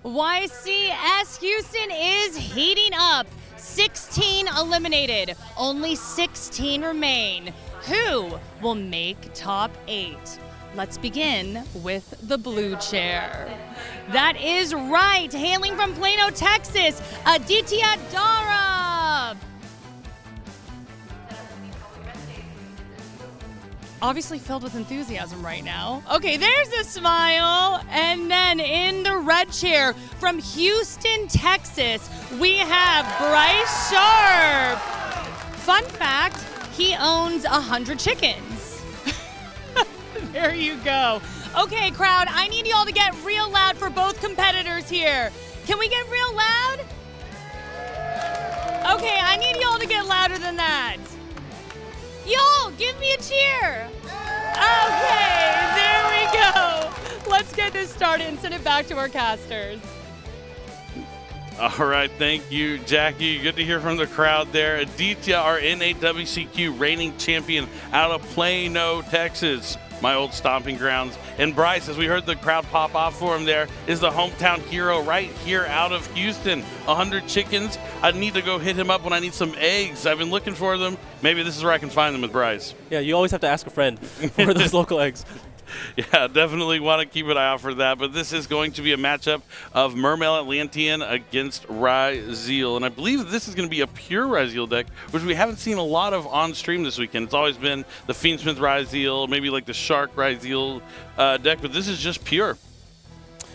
YCS Houston is heating up. 16 eliminated, only 16 remain. Who will make top 8? Let's begin with the blue chair. That is right, hailing from Plano, Texas, Aditya D. Obviously filled with enthusiasm right now. Okay, there's a smile. And then in the red chair from Houston, Texas, we have Bryce Sharp. Fun fact, he owns 100 chickens. There you go. Okay, crowd, I need y'all to get real loud for both competitors here. Can we get real loud? Okay, I need y'all to get louder than that. Y'all, give me a cheer. Okay, there we go. Let's get this started and send it back to our casters. All right, thank you, Jackie. Good to hear from the crowd there. Aditya, our NAWCQ reigning champion out of Plano, Texas, my old stomping grounds. And Bryce, as we heard the crowd pop off for him there, is the hometown hero right here out of Houston. 100 chickens. I need to go hit him up when I need some eggs. I've been looking for them. Maybe this is where I can find them with Bryce. Yeah, you always have to ask a friend for those local eggs. Yeah, definitely want to keep an eye out for that. But this is going to be a matchup of Mermail Atlantean against Ryzeal. And I believe this is going to be a pure Ryzeal deck, which we haven't seen a lot of on stream this weekend. It's always been the Fiendsmith Ryzeal, maybe like the Shark Ryzeal deck, but this is just pure.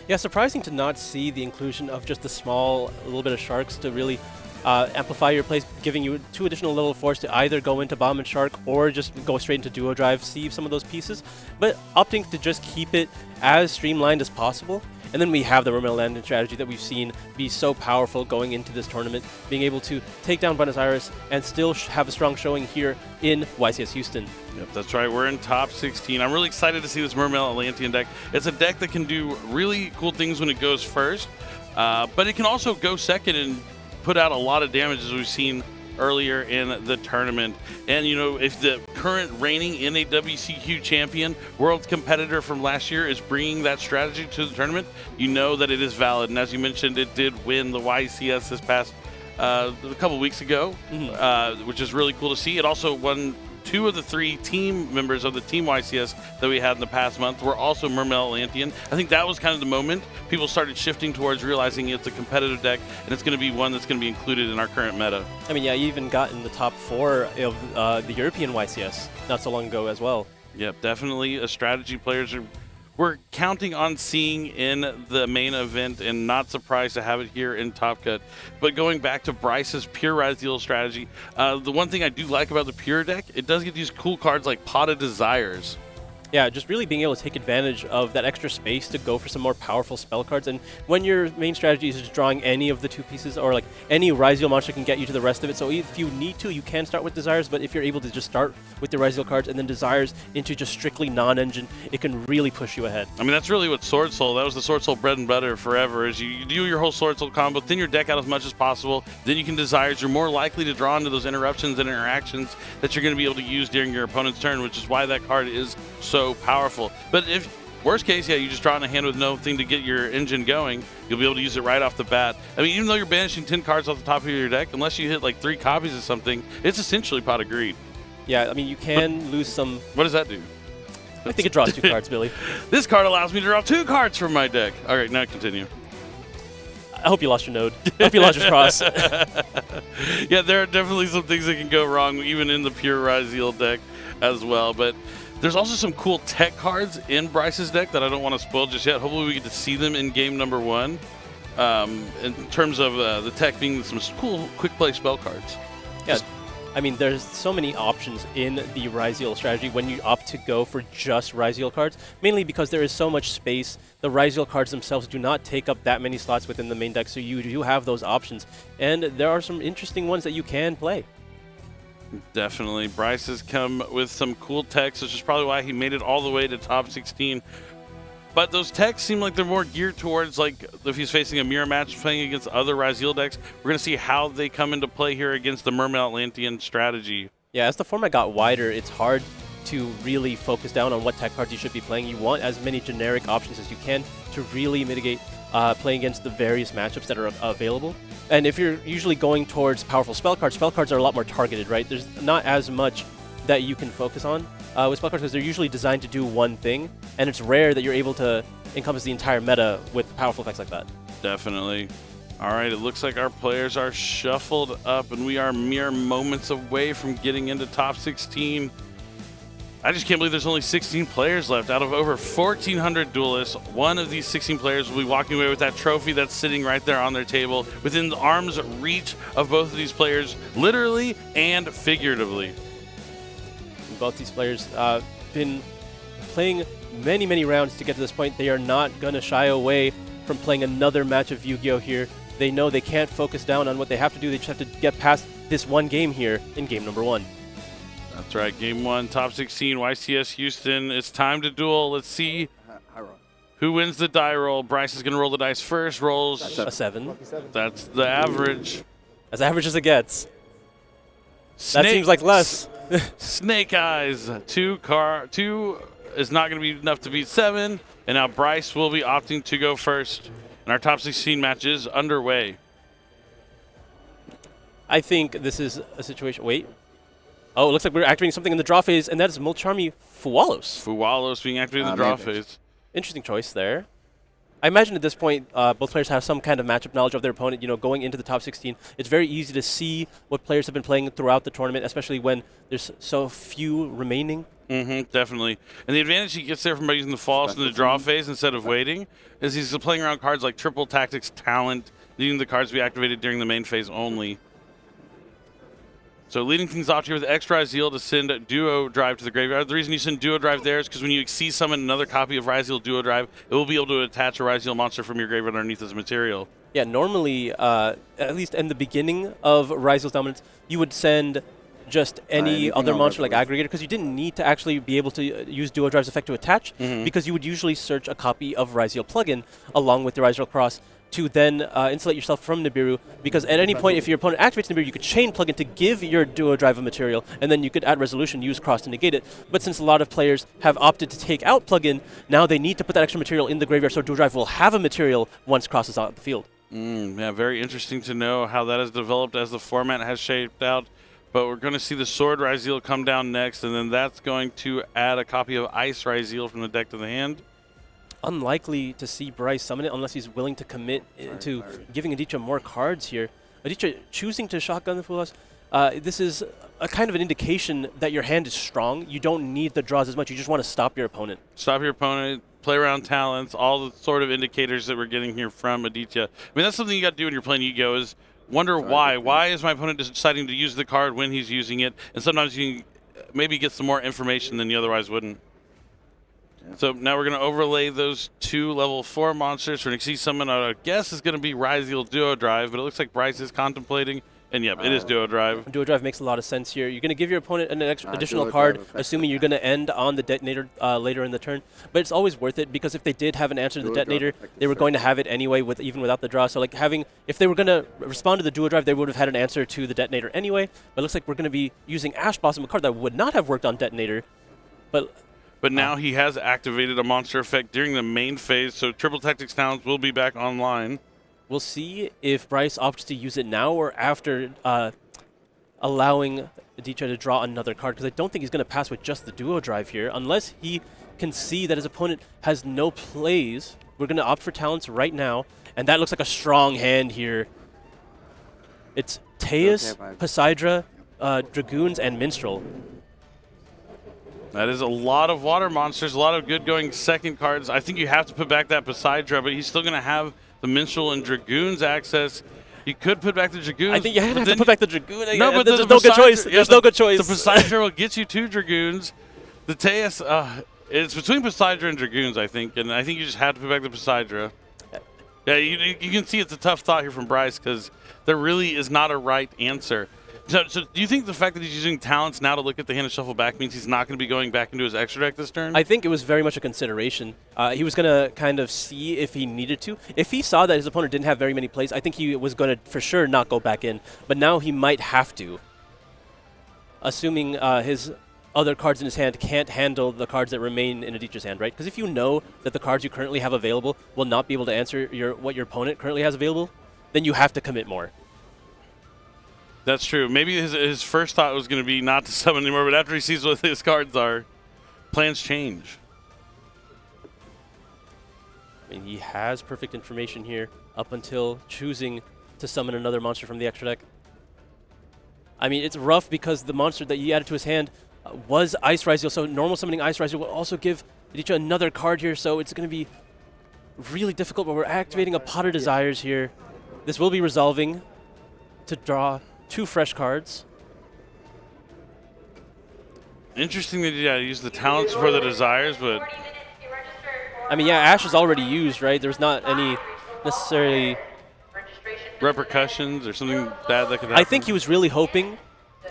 Yeah, surprising to not see the inclusion of just the small little bit of Sharks to really amplify your plays, giving you 2 additional level 4s to either go into Bomb and Shark or just go straight into Duo Drive, sieve some of those pieces, but opting to just keep it as streamlined as possible. And then we have the Mermail Landing strategy that we've seen be so powerful going into this tournament, being able to take down Buenos Aires and still have a strong showing here in YCS Houston. Yep, that's right. We're in top 16. I'm really excited to see this Mermail Atlantean deck. It's a deck that can do really cool things when it goes first, but it can also go second and put out a lot of damage, as we've seen earlier in the tournament. And, you know, if the current reigning NAWCQ champion, world competitor from last year, is bringing that strategy to the tournament, you know that it is valid. And as you mentioned, it did win the YCS this past a couple weeks ago, which is really cool to see. It also won 2 of the 3 team members of the Team YCS that we had in the past month were also Mermail Atlantean. I think that was kind of the moment people started shifting towards realizing it's a competitive deck and it's going to be one that's going to be included in our current meta. I mean, yeah, you even got in the top 4 of the European YCS not so long ago as well. Yep, definitely a strategy players we're counting on seeing in the main event, and not surprised to have it here in Top Cut. But going back to Bryce's pure Ryzeal strategy, the one thing I do like about the pure deck, it does get these cool cards like Pot of Desires. Yeah, just really being able to take advantage of that extra space to go for some more powerful spell cards. And when your main strategy is just drawing any of the 2 pieces, or like any Ryzeal monster can get you to the rest of it. So if you need to, you can start with Desires, but if you're able to just start with the Ryzeal cards and then Desires into just strictly non-engine, it can really push you ahead. I mean, that's really what Sword Soul, that was the Sword Soul bread and butter forever, is you do your whole Sword Soul combo, thin your deck out as much as possible, then you can Desires. You're more likely to draw into those interruptions and interactions that you're going to be able to use during your opponent's turn, which is why that card is so powerful. But if worst case, yeah, you just draw in a hand with nothing to get your engine going, you'll be able to use it right off the bat. I mean, even though you're banishing 10 cards off the top of your deck, unless you hit like 3 copies of something, it's essentially Pot of Greed. Yeah, I mean, you can lose some. What does that do? I think it draws 2 cards, Billy. This card allows me to draw 2 cards from my deck. All right, now continue. I hope you lost your node. I hope you lost your cross. Yeah, there are definitely some things that can go wrong, even in the pure Ryzeal deck as well. But there's also some cool tech cards in Bryce's deck that I don't want to spoil just yet. Hopefully we get to see them in game number 1. In terms of the tech being some cool quick play spell cards. Yeah, I mean, there's so many options in the Ryzeal strategy when you opt to go for just Ryzeal cards, mainly because there is so much space. The Ryzeal cards themselves do not take up that many slots within the main deck, so you do have those options. And there are some interesting ones that you can play. Definitely. Bryce has come with some cool techs, which is probably why he made it all the way to top 16. But those techs seem like they're more geared towards, like, if he's facing a mirror match playing against other Ryzeal decks, we're going to see how they come into play here against the Mermail Atlantean strategy. Yeah, as the format got wider, it's hard to really focus down on what tech cards you should be playing. You want as many generic options as you can to really mitigate playing against the various matchups that are available. And if you're usually going towards powerful spell cards are a lot more targeted, right? There's not as much that you can focus on with spell cards because they're usually designed to do one thing, and it's rare that you're able to encompass the entire meta with powerful effects like that. Definitely. All right, it looks like our players are shuffled up, and we are mere moments away from getting into top 16. I just can't believe there's only 16 players left out of over 1,400 duelists. One of these 16 players will be walking away with that trophy that's sitting right there on their table, within the arm's reach of both of these players, literally and figuratively. Both these players been playing many, many rounds to get to this point. They are not going to shy away from playing another match of Yu-Gi-Oh! Here. They know they can't focus down on what they have to do. They just have to get past this one game here in game number 1. That's right, game 1, top 16, YCS Houston. It's time to duel. Let's see who wins the die roll. Bryce is going to roll the dice first. Rolls a 7. That's the average. As average as it gets. That seems like less. Snake Eyes. 2 is not going to be enough to beat 7. And now Bryce will be opting to go first. And our top 16 match is underway. I think this is a situation. Wait. Oh, it looks like we're activating something in the draw phase, and that is Mulcharmy Fuwalos. Fuwalos being activated in the draw phase. Interesting choice there. I imagine at this point, both players have some kind of matchup knowledge of their opponent. You know, going into the top 16, it's very easy to see what players have been playing throughout the tournament, especially when there's so few remaining. Definitely. And the advantage he gets there from using the Fuwalos in the draw phase instead of waiting is he's playing around cards like Triple Tactics Talent, needing the cards to be activated during the main phase only. So leading things off here with extra Ryzeal to send Duo Drive to the graveyard. The reason you send Duo Drive there is because when you Xyz summon another copy of Ryzeal Duo Drive, it will be able to attach a Ryzeal monster from your graveyard underneath as material. Yeah, normally, at least in the beginning of Ryzeal's dominance, you would send just any other monster like Aggregator because you didn't need to actually be able to use Duo Drive's effect to attach because you would usually search a copy of Ryzeal plugin along with the Ryzeal Cross to then insulate yourself from Nibiru, because at any point if your opponent activates Nibiru, you could chain plugin to give your Duo Drive a material, and then you could add Resolution, use Cross to negate it. But since a lot of players have opted to take out plugin, now they need to put that extra material in the graveyard so Duo Drive will have a material once Cross is out of the field. Yeah, very interesting to know how that has developed as the format has shaped out. But we're going to see the Sword Ryzeal come down next, and then that's going to add a copy of Ice Ryzeal from the deck to the hand. Unlikely to see Bryce summon it unless he's willing to commit to giving Aditya more cards here. Aditya choosing to shotgun the Fuwalos. This is a kind of an indication that your hand is strong. You don't need the draws as much. You just want to stop your opponent. Stop your opponent, play around talents, all the sort of indicators that we're getting here from Aditya. I mean, that's something you got to do when you're playing Yu-Gi-Oh! Is wonder why. Why is my opponent deciding to use the card when he's using it? And sometimes you can maybe get some more information than you otherwise wouldn't. So now we're going to overlay those 2 level 4 monsters for an Xyz summon. I guess is going to be Ryzeal Duo Drive, but it looks like Bryce is contemplating. And yep, it is Duo Drive. Duo Drive makes a lot of sense here. You're going to give your opponent an additional card, assuming you're going to end on the detonator later in the turn. But it's always worth it because if they did have an answer to the detonator, they were going to have it anyway, even without the draw. So like if they were going to respond to the Duo Drive, they would have had an answer to the detonator anyway. But it looks like we're going to be using Ash Blossom, a card that would not have worked on detonator. But now he has activated a monster effect during the main phase, so Triple Tactics Talents will be back online. We'll see if Bryce opts to use it now or after allowing Aditya to draw another card, because I don't think he's going to pass with just the Duo Drive here. Unless he can see that his opponent has no plays, we're going to opt for Talents right now, and that looks like a strong hand here. It's Teus, Poseidra, Dragoons, and Minstrel. That is a lot of water monsters, a lot of good going second cards. I think you have to put back that Poseidra, but he's still going to have the Minstrel and Dragoons access. You could put back the Dragoons. I think you have to put back the Dragoon. No, but there's no good choice. There's no good choice. The Poseidra will get you 2 Dragoons. The Teus, it's between Poseidra and Dragoons, I think, and I think you just have to put back the Poseidra. Yeah, you can see it's a tough thought here from Bryce because there really is not a right answer. So do you think the fact that he's using Talents now to look at the hand and shuffle back means he's not going to be going back into his extra deck this turn? I think it was very much a consideration. He was going to kind of see if he needed to. If he saw that his opponent didn't have very many plays, I think he was going to for sure not go back in. But now he might have to, assuming his other cards in his hand can't handle the cards that remain in Aditya's hand, right? Because if you know that the cards you currently have available will not be able to answer what your opponent currently has available, then you have to commit more. That's true. Maybe his first thought was going to be not to summon anymore, but after he sees what his cards are, plans change. I mean, he has perfect information here up until choosing to summon another monster from the extra deck. I mean, it's rough because the monster that he added to his hand was Ice Ryzeal, so normal summoning Ice Ryzeal will also give Aditya another card here, so it's going to be really difficult, but we're activating a Pot of Desires here. This will be resolving to draw 2 fresh cards. Interesting that you use the talents for the desires, but I mean, yeah, Ash is already used, right? There's not any necessarily repercussions or something bad that could happen. I think he was really hoping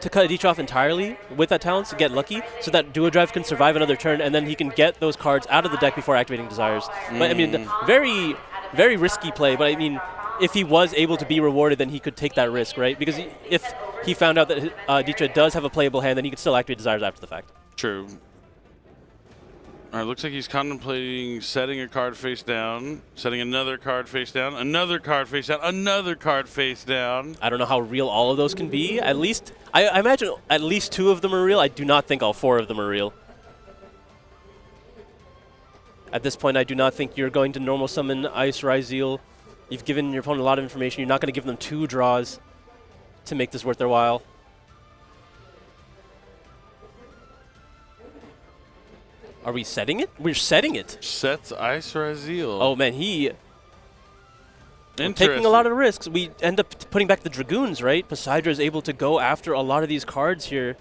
to cut Aditya off entirely with that talent to get lucky so that Duo Drive can survive another turn and then he can get those cards out of the deck before activating Desires. But I mean, very, very risky play, but I mean, if he was able to be rewarded, then he could take that risk, right? Because if he found out that Aditya does have a playable hand, then he could still activate Desires after the fact. True. All right, looks like he's contemplating setting a card face down, setting another card face down, another card face down, another card face down. I don't know how real all of those can be. At least, I imagine at least 2 of them are real. I do not think all 4 of them are real. At this point, I do not think you're going to normal summon Ice Ryzeal. You've given your opponent a lot of information. You're not going to give them 2 draws to make this worth their while. Are we setting it? We're setting it. Sets Ice Ryzeal. Oh, man, taking a lot of risks. We end up putting back the Dragoons, right? Poseidra is able to go after a lot of these cards here.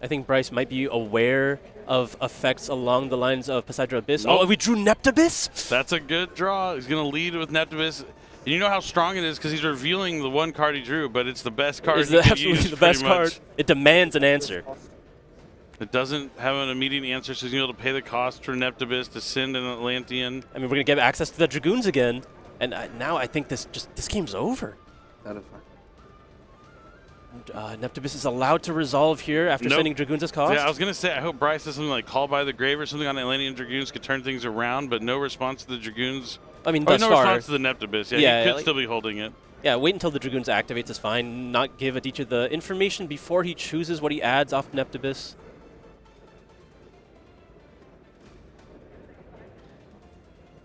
I think Bryce might be aware of effects along the lines of Poseidra Abyss. Nope. Oh, we drew Neptabyss? That's a good draw. He's going to lead with Neptabyss. And you know how strong it is because he's revealing the one card he drew, but it's the best card he can absolutely use, the best pretty card. much. It demands an answer. It doesn't have an immediate answer, so he's able to pay the cost for Neptabyss to send an Atlantean. I mean, we're going to get access to the Dragoons again. And now I think this game's over. That is fine. Neptabyss is allowed to resolve here after sending Dragoons as cost. Yeah, I was going to say, I hope Bryce does something like Call by the Grave or something on Atlantean Dragoons could turn things around, but no response to the Dragoons. I mean, no thus far. response to the Neptabyss. Yeah, he could still be holding it. Yeah, wait until the Dragoons activates is fine. Not give Aditya the information before he chooses what he adds off Neptabyss.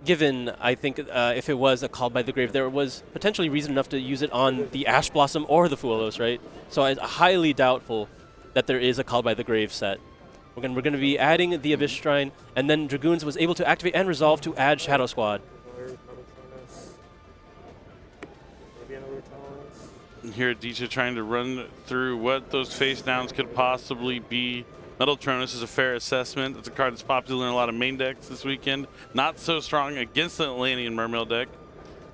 Given, I think, if it was a Call by the Grave, there was potentially reason enough to use it on the Ash Blossom or the Fuelos, right? So it's highly doubtful that there is a Call by the Grave set. We're going to be adding the Abyss Shrine, and then Dragoons was able to activate and resolve to add Shadow Squad. Here Aditya trying to run through what those face downs could possibly be. Metaltronus is a fair assessment. It's a card that's popular in a lot of main decks this weekend. Not so strong against the Atlantean Mermail deck.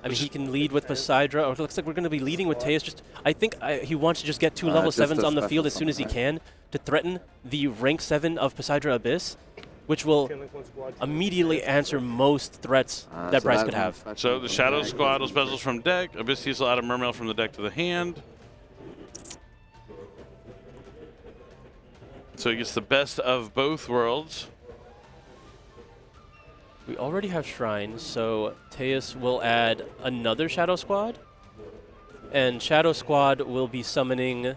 I mean, he can lead with Poseidra, or it looks like we're going to be leading with Teus. I think he wants to just get 2 level 7s on the field as soon as he can to threaten the rank 7 of Poseidra Abyss, which will immediately answer most threats that Bryce could have. So the Shadow Squad will specials from deck. Abyss will add a Mermail from the deck to the hand. So he gets the best of both worlds. We already have Shrine, so Teus will add another Shadow Squad. And Shadow Squad will be summoning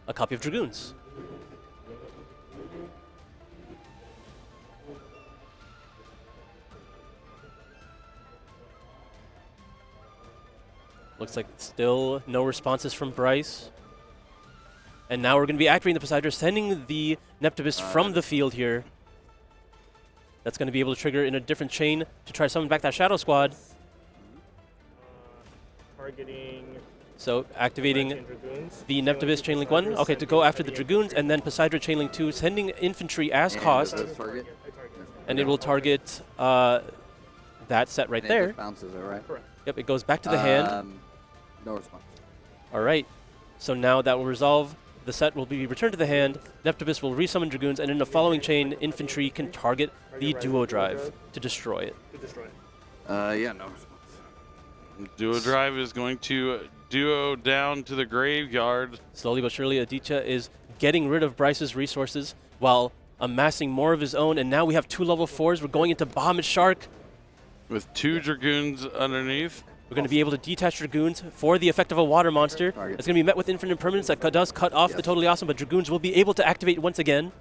a copy of Dragoons. Looks like still no responses from Bryce. And now we're going to be activating the Poseidra, sending the Neptabyss from the field here. That's going to be able to trigger in a different chain to try to summon back that Shadow Squad. Targeting. So activating the Neptabyss Chainlink 1. Okay, to go after the Dragoons, and then Poseidra Chainlink 2, sending infantry as cost. And it will target that set right there. It bounces it, right? Correct. Yep, it goes back to the hand. No response. All right. So now that will resolve. The set will be returned to the hand. Neptabyss will resummon Dragoons, and in the following chain, infantry can target the Duo Drive to destroy it. Yeah, no response. Duo Drive is going to duo down to the graveyard. Slowly but surely, Aditya is getting rid of Bryce's resources while amassing more of his own, and now we have 2 level 4s. We're going into Bahamut Shark. With 2 Dragoons underneath. We're going to be able to detach Dragoons for the effect of a water monster. It's going to be met with infinite impermanence that does cut off the Totally Awesome, but Dragoons will be able to activate once again.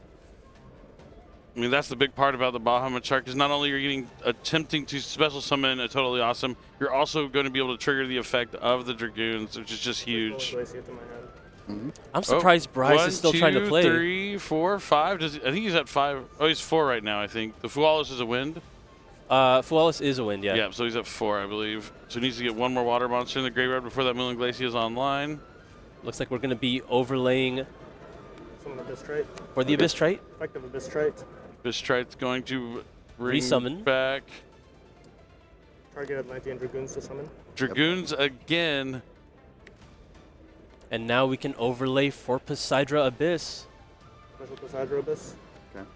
I mean, that's the big part about the Bahamut Shark, is not only are you attempting to special summon a Totally Awesome, you're also going to be able to trigger the effect of the Dragoons, which is just huge. I'm surprised Bryce is still trying to play. 1, 2, 3, 4, 5. I think he's at 5. Oh, he's 4 right now, I think. The Fualis is a wind. Fualis is a wind, yeah. Yeah, so he's at 4, I believe. So he needs to get 1 more water monster in the graveyard before that Moonland Glacier is online. Looks like we're going to be overlaying Summon Abyss Trait. for the Abyss Trait. Effective Abyss Trait. Abyss Trite's going to bring Resummon. back Target Atlantean Dragoons to summon. Dragoons again. And now we can overlay for Poseidra Abyss. Special Poseidra Abyss. Okay.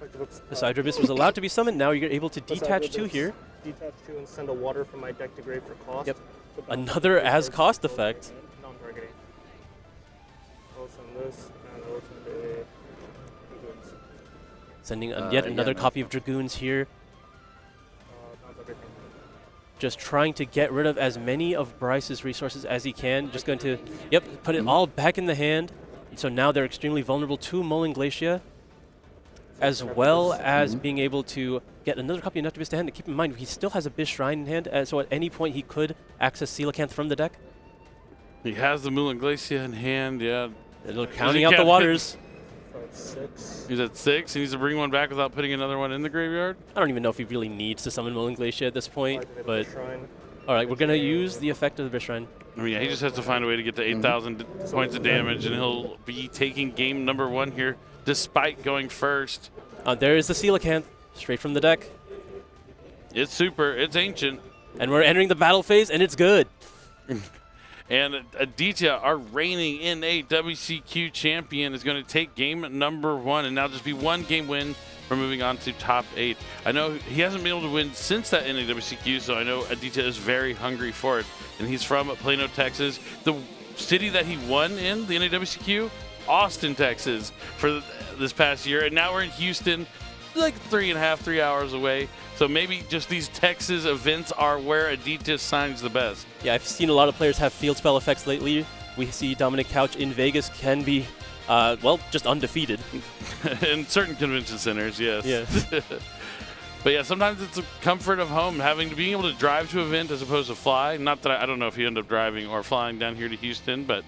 Effective Poseidra Abyss was allowed to be summoned. Now you're able to detach Poseidra 2 Abyss. here. Detach 2 and send a water from my deck to grave for cost. Yep. So bounce Another cards as cost both effect. Non-targeting. I'll send this, and I'll send a Dragoons. Sending yet yeah, another no. copy of Dragoons here. Bounce everything. Just trying to get rid of as many of Bryce's resources as he can. Just going to, put it all back in the hand. So now they're extremely vulnerable to Moonland Glacier, as well as being able to get another copy of Neptubis to hand. Keep in mind, he still has Abyss Shrine in hand, so at any point he could access Coelacanth from the deck. He has the Moonland Glacier in hand, yeah. They're counting out the waters. 5, 6. He's at 6. He needs to bring 1 back without putting another one in the graveyard. I don't even know if he really needs to summon Moonland Glacier at this point, Activate but Abyss Shrine. all right, we're going to use the effect of the Abyss Shrine. I mean, yeah, he just has to find a way to get to 8,000 points of damage, and he'll be taking game number 1 here, despite going first. There is the Coelacanth, straight from the deck. It's super. It's ancient. And we're entering the battle phase, and it's good. And Aditya, our reigning NA WCQ champion, is going to take game number 1 and now just be 1 game win from moving on to top 8. I know he hasn't been able to win since that NA WCQ, so I know Aditya is very hungry for it. And he's from Plano, Texas. The city that he won in the NA WCQ, Austin, Texas, for this past year. And now we're in Houston, like 3 hours away. So maybe just these Texas events are where Aditya signs the best. Yeah, I've seen a lot of players have field spell effects lately. We see Dominic Couch in Vegas can be, just undefeated. In certain convention centers, yes. Yeah. But yeah, sometimes it's the comfort of home, being able to drive to an event as opposed to fly. Not that I don't know if you end up driving or flying down here to Houston, but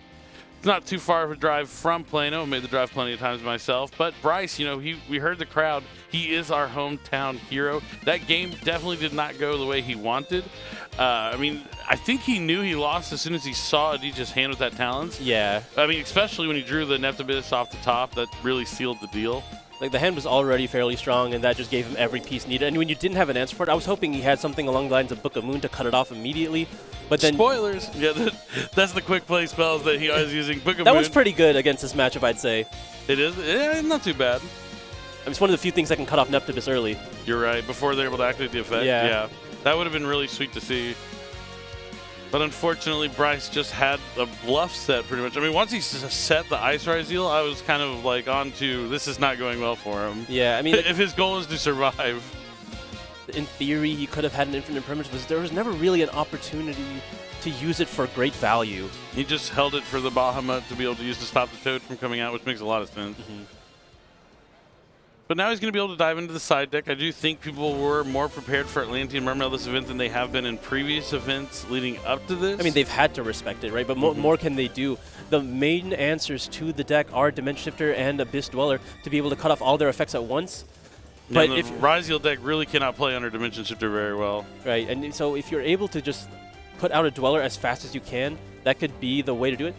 it's not too far of a drive from Plano. I made the drive plenty of times myself. But Bryce, we heard the crowd. He is our hometown hero. That game definitely did not go the way he wanted. I think he knew he lost as soon as he saw Aditya's hand with that talents. Yeah. Especially when he drew the Neptubis off the top, that really sealed the deal. Like, the hand was already fairly strong, and that just gave him every piece needed. And when you didn't have an answer for it, I was hoping he had something along the lines of Book of Moon to cut it off immediately. But then Spoilers! Yeah, that's the quick play spells that he was using. Book of that Moon. was pretty good against this matchup, I'd say. It is? Yeah, not too bad. It's one of the few things that can cut off Neptubis early. You're right, before they're able to activate the effect. Yeah. That would have been really sweet to see. But unfortunately, Bryce just had a bluff set pretty much. Once he set the Ice Rise deal, I was kind of like on to this is not going well for him. Yeah, if his goal is to survive. In theory, he could have had an infinite impermanence, but there was never really an opportunity to use it for great value. He just held it for the Bahamut to be able to use to stop the Toad from coming out, which makes a lot of sense. Mm-hmm. But now he's going to be able to dive into the side deck. I do think people were more prepared for Atlantean Mermail this event than they have been in previous events leading up to this. They've had to respect it, right? But more can they do? The main answers to the deck are Dimension Shifter and Abyss Dweller to be able to cut off all their effects at once. But But the if Ryziel deck really cannot play under Dimension Shifter very well. right, and so if you're able to just put out a Dweller as fast as you can, that could be the way to do it.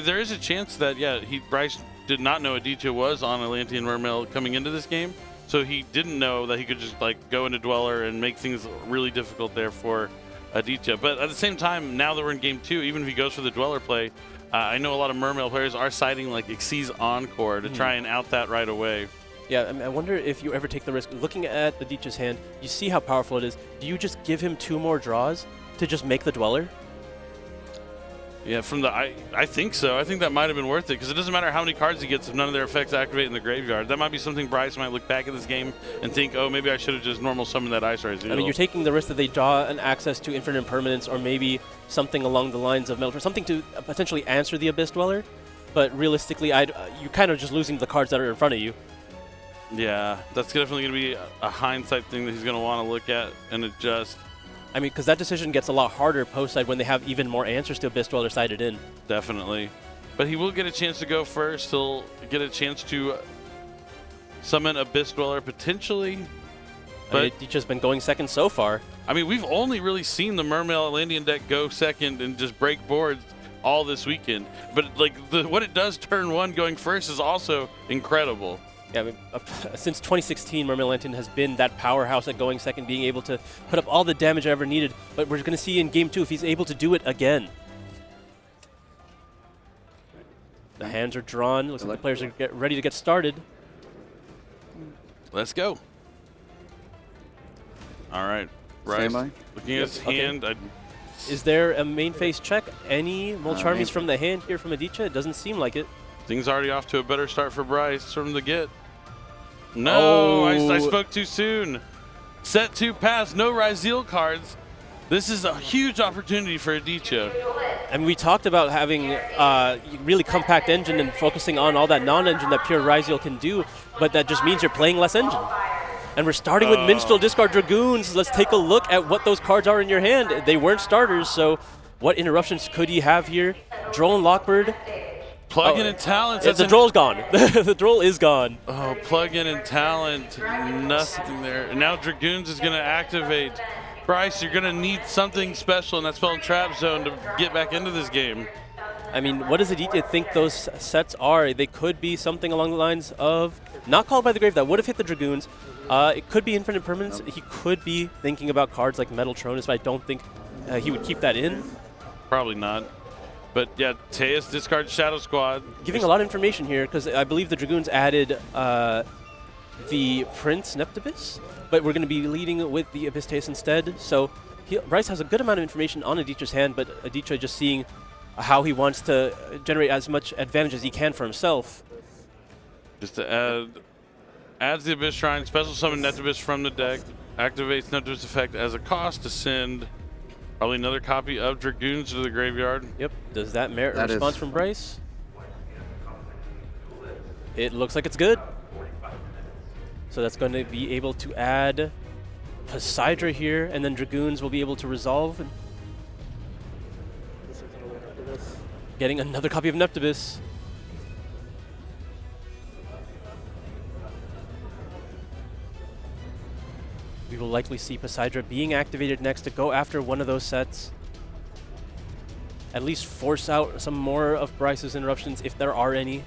There is a chance that, Bryce did not know Aditya was on Atlantean Mermail coming into this game, so he didn't know that he could just go into Dweller and make things really difficult there for Aditya. But at the same time, now that we're in game 2, even if he goes for the Dweller play, I know a lot of Mermail players are citing Xyz Encore to try and out that right away. Yeah, I wonder if you ever take the risk. Looking at Aditya's hand, you see how powerful it is. Do you just give him 2 more draws to just make the Dweller? Yeah, from the I think so. I think that might have been worth it because it doesn't matter how many cards he gets if none of their effects activate in the graveyard. That might be something Bryce might look back at this game and think, oh, maybe I should have just normal summoned that Ice Rise. I mean, you're taking the risk that they draw an access to Infinite Impermanence or maybe something along the lines of Metal, something to potentially answer the Abyss Dweller. But realistically, you're kind of just losing the cards that are in front of you. Yeah, that's definitely going to be a hindsight thing that he's going to want to look at and adjust. I mean, because that decision gets a lot harder post-side when they have even more answers to Abyss Dweller sided in. Definitely. But he will get a chance to go first. He'll get a chance to summon Abyss Dweller potentially. But he's just been going second so far. I mean, we've only really seen the Mermail Atlantean deck go second and just break boards all this weekend. But like what it does turn one going first is also incredible. Yeah, I mean, since 2016, Mermail Atlantean has been that powerhouse at going second, being able to put up all the damage ever needed. But we're going to see in Game 2 if he's able to do it again. The hands are drawn. Looks like the players are ready to get started. Let's go. All right. Bryce, looking at his hand. Is there a main phase check? Any Molcharmies from the hand here from Aditya? It doesn't seem like it. Thing's already off to a better start for Bryce from the get. No, I spoke too soon. Set 2 pass, no Ryzeal cards. This is a huge opportunity for Aditya. And we talked about having really compact engine and focusing on all that non-engine that pure Ryzeal can do, but that just means you're playing less engine. And we're starting with Minstrel, discard Dragoons. Let's take a look at what those cards are in your hand. They weren't starters, so what interruptions could he have here? Droll and Lockbird. Plug-in and talent. The Droll's gone. The Droll is gone. Oh, plug-in and talent. Nothing there. And now Dragoons is going to activate. Bryce, you're going to need something special in that Spell and Trap Zone to get back into this game. I mean, what does Aditya think those sets are? They could be something along the lines of not Called by the Grave. That would have hit the Dragoons. It could be Infinite Permanence. He could be thinking about cards like Metal Tronus, but I don't think he would keep that in. Probably not. But yeah, Teus discards Shadow Squad. Giving a lot of information here, because I believe the Dragoons added the Prince Neptibus, but we're going to be leading with the Abyss Teus instead. So Bryce has a good amount of information on Aditya's hand, but Aditya just seeing how he wants to generate as much advantage as he can for himself. Just to adds the Abyss Shrine, special summon Neptibus from the deck, activates Neptibus effect as a cost to send probably another copy of Dragoons to the graveyard. Yep. Does that merit a response from Bryce? It looks like it's good. So that's going to be able to add Poseidra here, and then Dragoons will be able to resolve. Getting another copy of Neptibus. We will likely see Poseidra being activated next to go after one of those sets. At least force out some more of Bryce's interruptions if there are any.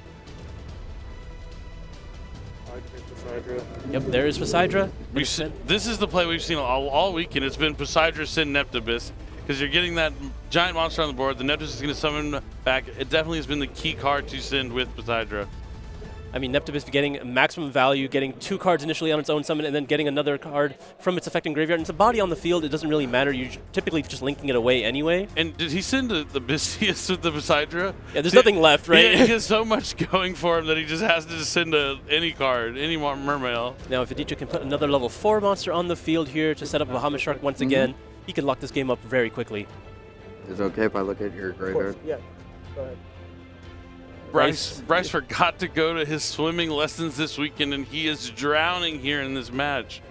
Yep, there is Poseidra. This is the play we've seen all weekend. It's been Poseidra, send Neptibus, because you're getting that giant monster on the board. The Neptibus is going to summon back. It definitely has been the key card to send with Poseidra. I mean, Neptibus getting maximum value, getting 2 cards initially on its own summon, and then getting another card from its effect in graveyard. And it's a body on the field. It doesn't really matter. You're typically just linking it away anyway. And did he send the Bystius with the Poseidra? Yeah, there's nothing left, right? He has so much going for him that he just has to just send any card, any Mermail. Now, if Aditya can put another level 4 monster on the field here to set up a Bahamut Shark once again, he can lock this game up very quickly. Is it okay if I look at your graveyard? Yeah, go ahead. Bryce forgot to go to his swimming lessons this weekend, and he is drowning here in this match.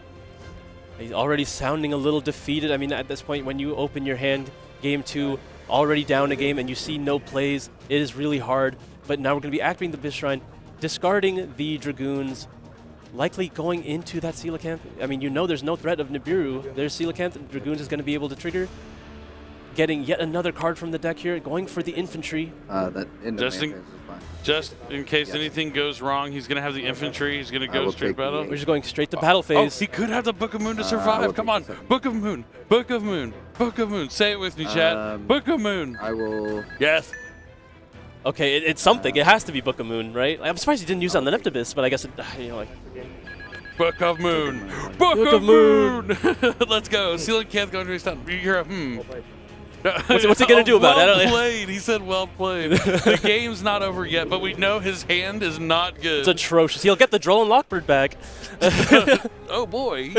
He's already sounding a little defeated. I mean, at this point, when you open your hand, Game 2, already down a game, and you see no plays, it is really hard. But now we're going to be activating the Abyss Shrine, discarding the Dragoons, likely going into that Coelacanth. I mean, you know there's no threat of Nibiru. There's Coelacanth, and Dragoons is going to be able to trigger. Getting yet another card from the deck here, going for the infantry. Just in case anything goes wrong, he's going to have the infantry. He's going to go straight battle. We're just going straight to battle phase. Oh, he could have the Book of Moon to survive. Come on. Book of Moon. Book of Moon. Book of Moon. Say it with me, Chad. Book of Moon. I will. Yes. Okay, it's something. It has to be Book of Moon, right? I'm surprised he didn't use it on the Neptibus, but I guess it, Book of Moon. Book of Moon. Let's go. Coelacanth going to his town. You hear a What's he gonna do about it? Well played. He said well played. The game's not over yet, but we know his hand is not good. It's atrocious. He'll get the Droll and Lockbird back. Oh boy.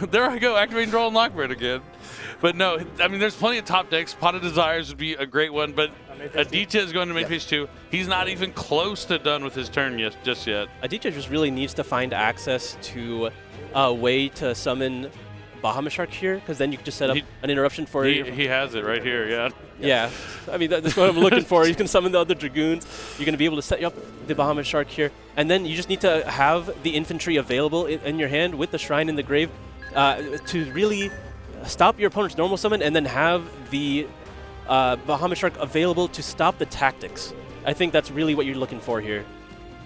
There I go, activating Droll and Lockbird again. But no, I mean, there's plenty of top decks. Pot of Desires would be a great one, but Aditya is going to make phase 2. He's not even close to done with his turn just yet. Aditya just really needs to find access to a way to summon Bahamut Shark here, because then you can just set up an interruption for you. He has it right here, yeah. Yeah, I mean, that's what I'm looking for. He's going to summon the other Dragoons. You're going to be able to set up the Bahamut Shark here. And then you just need to have the infantry available in your hand with the Shrine in the Grave to really stop your opponent's normal summon, and then have the Bahamut Shark available to stop the tactics. I think that's really what you're looking for here.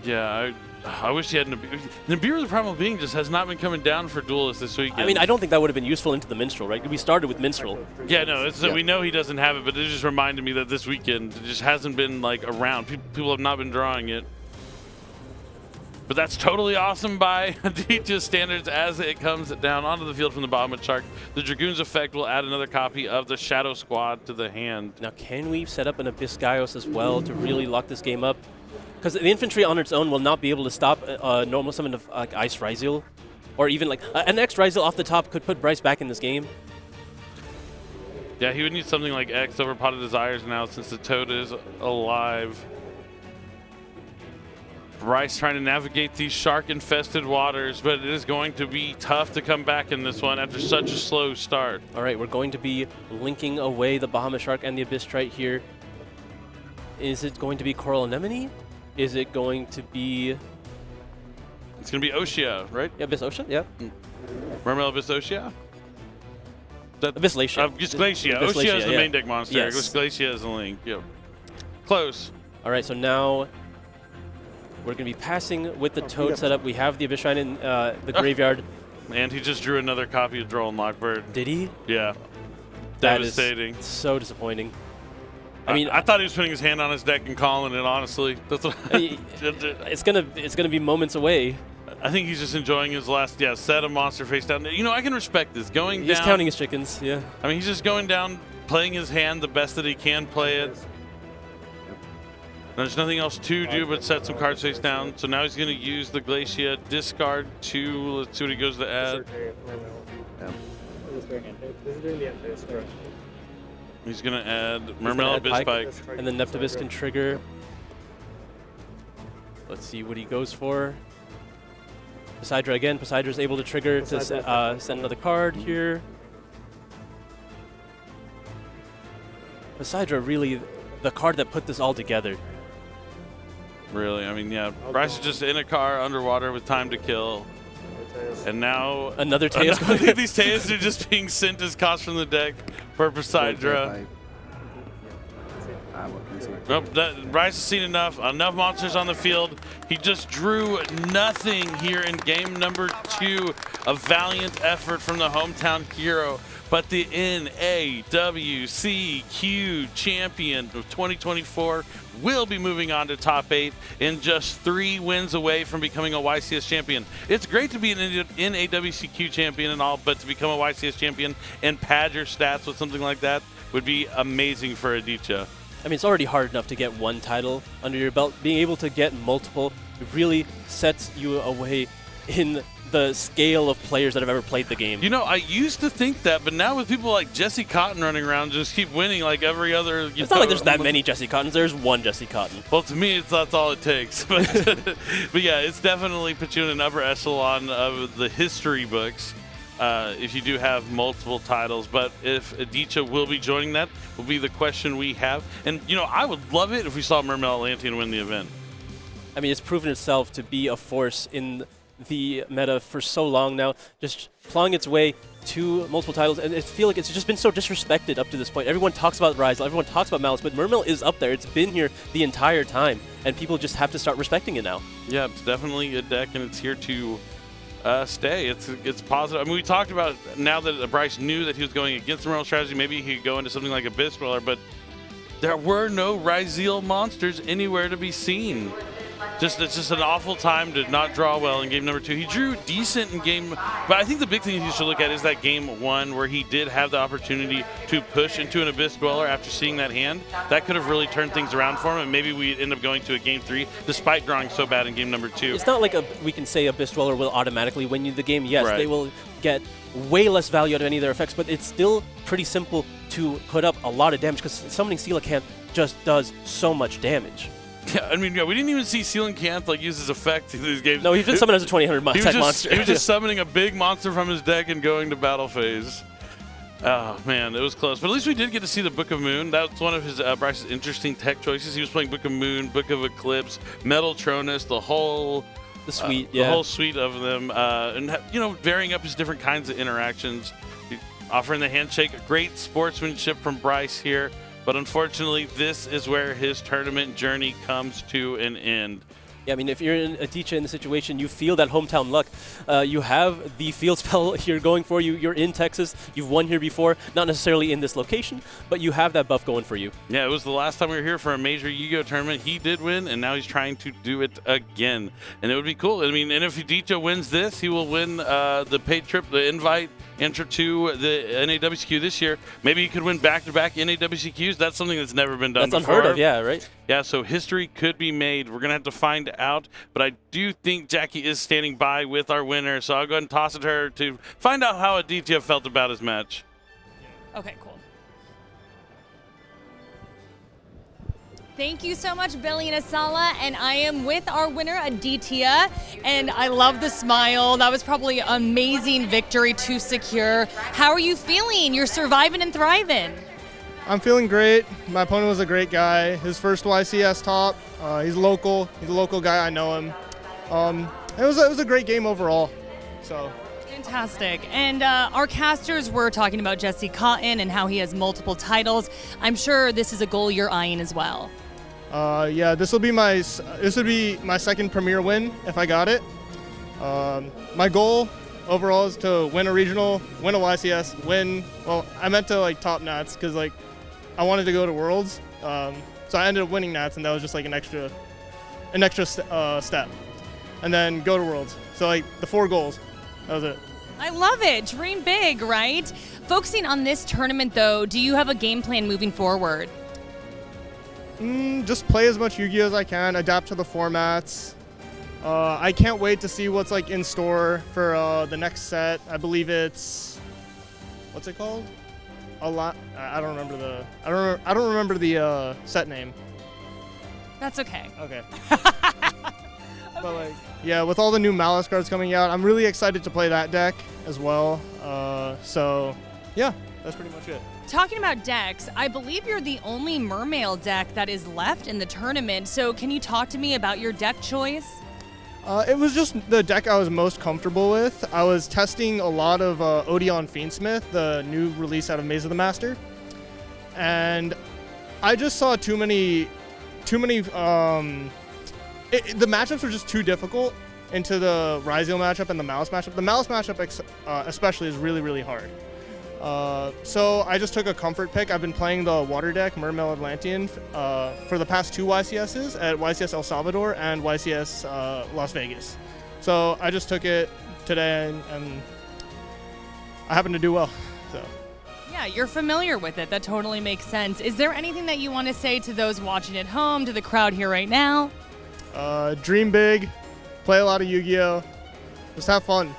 Yeah, I wish he had Nibiru. Nibiru the Primal Being just has not been coming down for duelists this weekend. I mean, I don't think that would have been useful into the Minstrel, right? We started with Minstrel. Yeah, no, we know he doesn't have it, but it just reminded me that this weekend it just hasn't been like around. People have not been drawing it. But that's totally awesome by Aditya's standards as it comes down onto the field from the Bahamut Shark. The Dragoon's effect will add another copy of the Shadow Squad to the hand. Now, can we set up an Abyss Gaios as well to really lock this game up? Because the infantry on its own will not be able to stop a normal summon of Ice Ryzeal. Or even like an X Ryzeal off the top could put Bryce back in this game. Yeah, he would need something like X over Pot of Desires now since the Toad is alive. Bryce trying to navigate these shark-infested waters, but it is going to be tough to come back in this one after such a slow start. All right, we're going to be linking away the Bahamut Shark and the Abyss Trite here. Is it going to be Coral Anemone? Is it going to be... It's going to be Oshia, right? Yeah, Abyss Ocean, yeah. Mermail Abyss Oshia? Abyss Glacia. Just Glacia. Abyss Oshia is Glacia, the yeah. main deck monster. Yes. Glacia is the link. Yep. Close. All right, so now we're going to be passing with the Toad setup. We have the Abyss Shrine in the graveyard. And he just drew another copy of Droll and Lockbird. Did he? Yeah. That Devastating. is so disappointing. I mean, I thought he was putting his hand on his deck and calling it, honestly. That's what it's gonna be moments away. I think he's just enjoying his last set of monster face down. You know, I can respect this. He's counting his chickens, yeah. I mean, he's just going down, playing his hand the best that he can play it. There's nothing else to do but set some cards face down. So now he's going to use the Glacia discard 2. Let's see what he goes to add. He's going to add Mermail Abyss Spike. And then Neptibus can trigger. Let's see what he goes for. Poseidra again. Poseidra is able to trigger to send another card here. Poseidra really the card that put this all together. Really, I mean, yeah. Bryce is just in a car underwater with time to kill. And now another Teus. I think these Teus are just being sent as cost from the deck for Poseidra. Well, Bryce has seen enough monsters on the field. He just drew nothing here in game number 2. A valiant effort from the hometown hero. But the NAWCQ champion of 2024 will be moving on to top 8 and just 3 wins away from becoming a YCS champion. It's great to be an NAWCQ champion and all, but to become a YCS champion and pad your stats with something like that would be amazing for Aditya. I mean, it's already hard enough to get one title under your belt. Being able to get multiple really sets you away in the scale of players that have ever played the game. You know, I used to think that, but now with people like Jesse Cotton running around, just keep winning like every other. It's not like there's that many Jesse Cottons. There's one Jesse Cotton. Well, to me, that's all it takes. But yeah, it's definitely put you in an upper echelon of the history books if you do have multiple titles. But if Aditya will be joining that, will be the question we have. And, you know, I would love it if we saw Mermail Atlantean win the event. I mean, it's proven itself to be a force in the meta for so long now, just clawing its way to multiple titles, and I feel like it's just been so disrespected up to this point. Everyone talks about Ryzeal, everyone talks about Malice, but Mermail is up there. It's been here the entire time, and people just have to start respecting it now. Yeah, it's definitely a deck, and it's here to stay. It's positive. I mean, we talked about now that Bryce knew that he was going against the Mermail strategy, maybe he could go into something like Abyss Dweller, but there were no Ryzeal monsters anywhere to be seen. it's just an awful time to not draw well in game number 2. He drew decent in game, but I think the big thing you should look at is that game 1 where he did have the opportunity to push into an Abyss Dweller after seeing that hand. That could have really turned things around for him, and maybe we end up going to a game 3 despite drawing so bad in game number 2. It's not like we can say Abyss Dweller will automatically win you the game. Yes, Right. they will get way less value out of any of their effects, but it's still pretty simple to put up a lot of damage because summoning Coelacanth just does so much damage. Yeah, I mean, we didn't even see Coelacanth like use his effect in these games. No, he's been summoned as a 2000 attack monster. He was just summoning a big monster from his deck and going to battle phase. Oh, man, it was close. But at least we did get to see the Book of Moon. That was one of his Bryce's interesting tech choices. He was playing Book of Moon, Book of Eclipse, Metal Tronus, the whole suite, the whole suite of them, and varying up his different kinds of interactions. Offering the handshake, great sportsmanship from Bryce here. But unfortunately, this is where his tournament journey comes to an end. Yeah, I mean, if you're in Aditya in the situation, you feel that hometown luck. You have the field spell here going for you. You're in Texas. You've won here before. Not necessarily in this location, but you have that buff going for you. Yeah, it was the last time we were here for a major Yu-Gi-Oh tournament. He did win, and now he's trying to do it again. And it would be cool. I mean, and if Aditya wins this, he will win the paid trip, the invite, enter to the NAWCQ this year. Maybe he could win back-to-back NAWCQs. That's something that's never been done before. That's unheard of, yeah, right? Yeah, so history could be made. We're going to have to find out, but I do think Jackie is standing by with our winner, so I'll go ahead and toss it to her to find out how Aditya felt about his match. Okay, cool. Thank you so much, Billy and Asala, and I am with our winner, Aditya, and I love the smile. That was probably an amazing victory to secure. How are you feeling? You're surviving and thriving. I'm feeling great. My opponent was a great guy. His first YCS top. He's local. He's a local guy. I know him. It was a great game overall. So. Fantastic. And our casters were talking about Jesse Cotton and how he has multiple titles. I'm sure this is a goal you're eyeing as well. Yeah, this would be my second premier win if I got it. My goal overall is to win a regional, win a YCS, well, I meant to like top Nats because like I wanted to go to Worlds. So I ended up winning Nats, and that was just like an extra step. And then go to Worlds. So like the 4 goals, that was it. I love it. Dream big, right? Focusing on this tournament though, do you have a game plan moving forward? Just play as much Yu-Gi-Oh as I can, adapt to the formats. I can't wait to see what's like in store for the next set. I believe it's, what's it called? I don't remember the set name. That's okay. Okay. But like, yeah, with all the new Malice cards coming out, I'm really excited to play that deck as well. So yeah, that's pretty much it. Talking about decks, I believe you're the only Mermail deck that is left in the tournament. So can you talk to me about your deck choice? It was just the deck I was most comfortable with. I was testing a lot of Odeon Fiendsmith, the new release out of Maze of the Master, and I just saw too many. The matchups were just too difficult into the Ryziel matchup and the Malice matchup. The Malice matchup especially is really, really hard. So I just took a comfort pick. I've been playing the water deck, Mermail Atlantean, for the past 2 YCSs at YCS El Salvador and YCS Las Vegas. So I just took it today, and I happened to do well. So. Yeah, you're familiar with it. That totally makes sense. Is there anything that you want to say to those watching at home, to the crowd here right now? Dream big, play a lot of Yu-Gi-Oh, just have fun.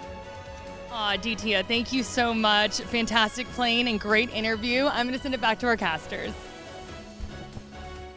Aditya, thank you so much. Fantastic playing and great interview. I'm going to send it back to our casters.